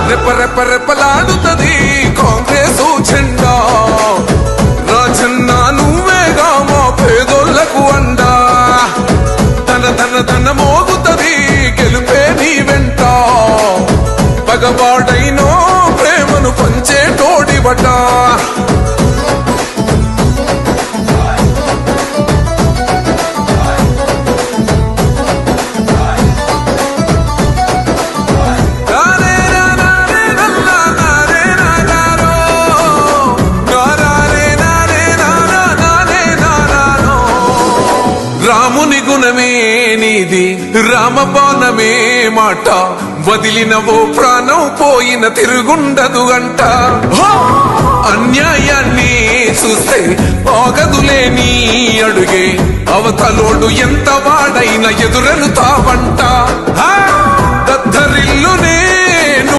రెప్ప రెప్ప రెప్పలాడుతది కాంగ్రెస్ జెండా రాజన్న నువ్వేగా మా పేదోళ్లకు అండా తన తన తన మోగుతది గెలుపే నీ వెంట పగవాడైనో ప్రేమను పంచే తోడిబట రాముని గుణమే నీది రామబాణమే మాట వదిలినవో ప్రాణం పోయిన తిరుగుండదు గంట అన్యాయాన్ని చూస్తే ఆగదులే నీ అడుగే అవతలోడు ఎంత వాడైన ఎదురెను తావంట దద్దరి